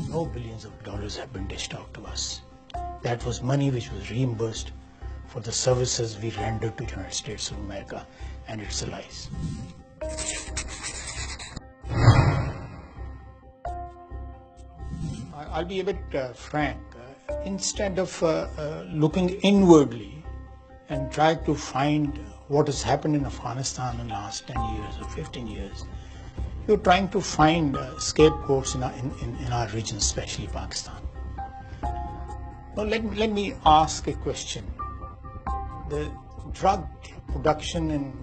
No billions of dollars have been dished out to us. That was money which was reimbursed for the services we rendered to the United States of America and its allies. I'll be a bit frank. Instead of looking inwardly and try to find what has happened in Afghanistan in the last 10 years or 15 years, you're trying to find scapegoats in our region, especially Pakistan. Now let me ask a question. The drug production in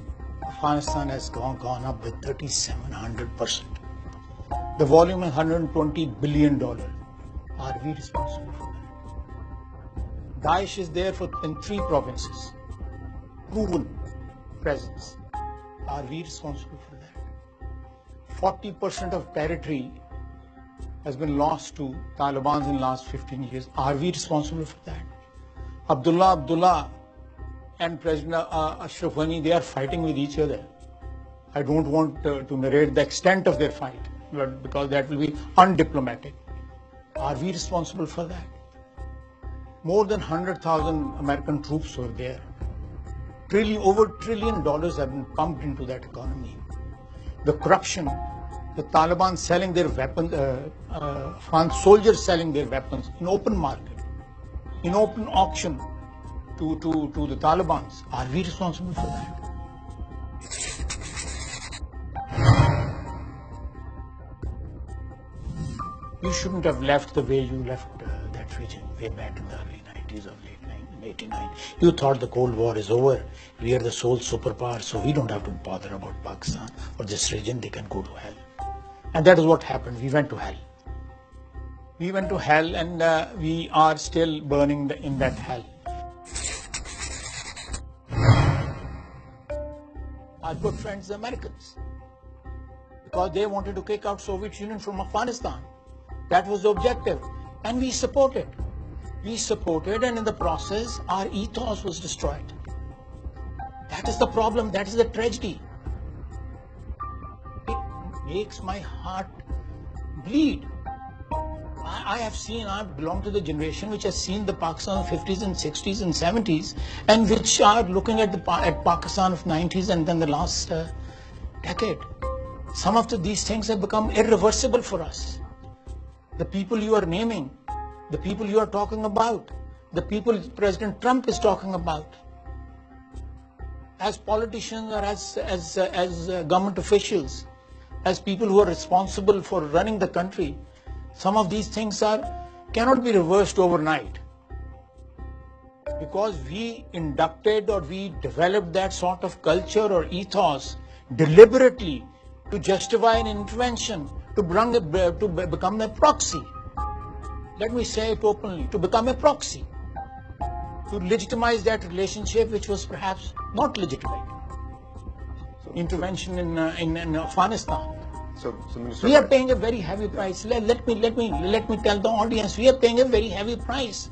Afghanistan has gone up with 3,700%. The volume is $120 billion. Are we responsible for that? Daesh is there in 3 provinces. Proven presence. Are we responsible for that? 40% of territory has been lost to Taliban in the last 15 years. Are we responsible for that? Abdullah and President Ashraf Ghani, they are fighting with each other. I don't want to narrate the extent of their fight, but because that will be undiplomatic. Are we responsible for that? More than 100,000 American troops were there. Over $1 trillion have been pumped into that economy. The corruption, the Taliban selling their weapons, Afghan soldiers selling their weapons in open market, in open auction to the Taliban. Are we responsible for that? You shouldn't have left the way you left that region way back in the early 90s or late 89. You thought the Cold War is over. We are the sole superpower, so we don't have to bother about Pakistan or this region. They can go to hell. And that is what happened. We went to hell. We went to hell, and we are still burning in that hell. Our good friends, the Americans, because they wanted to kick out Soviet Union from Afghanistan. That was the objective, and we supported. We supported, and in the process, our ethos was destroyed. That is the problem. That is the tragedy. It makes my heart bleed. I belong to the generation which has seen the Pakistan of 50s and 60s and 70s, and which are looking at Pakistan of 90s and then the last decade. Some of these things have become irreversible for us. The people you are naming, the people you are talking about, the people President Trump is talking about, as politicians or as government officials, as people who are responsible for running the country, some of these things cannot be reversed overnight. Because we inducted or we developed that sort of culture or ethos deliberately to justify an intervention, to become a proxy. Let me say it openly, to become a proxy, to legitimize that relationship which was perhaps not legitimate. Intervention in Afghanistan. We are paying a very heavy price. Let me tell the audience, we are paying a very heavy price.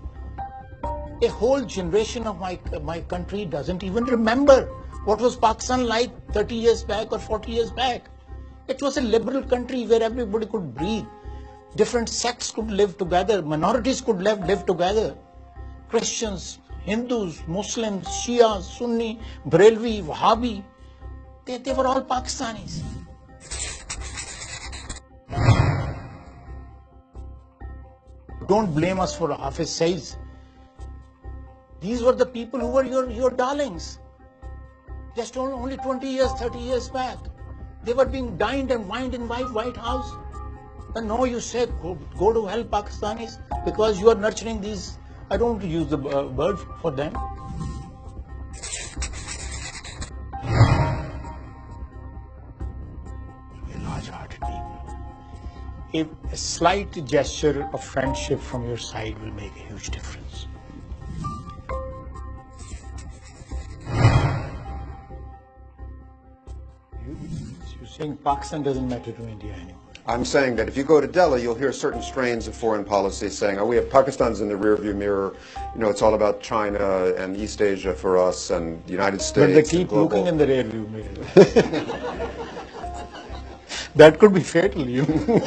A whole generation of my country doesn't even remember what was Pakistan like 30 years back or 40 years back. It was a liberal country where everybody could breathe. Different sects could live together. Minorities could live together. Christians, Hindus, Muslims, Shia, Sunni, Barelvi, Wahhabi. They were all Pakistanis. Don't blame us for Hafiz says. These were the people who were your darlings. Just only 20 years, 30 years back. They were being dined and wined in White House. And now you say, go to hell, Pakistanis, because you are nurturing these. I don't want to use the word for them. We're large-hearted people. A slight gesture of friendship from your side will make a huge difference. You're saying Pakistan doesn't matter to India anymore. I'm saying that if you go to Delhi, you'll hear certain strains of foreign policy saying, oh, we have Pakistan's in the rearview mirror. You know, it's all about China and East Asia for us and the United States. But they keep looking in the rearview mirror. That could be fatal, you know.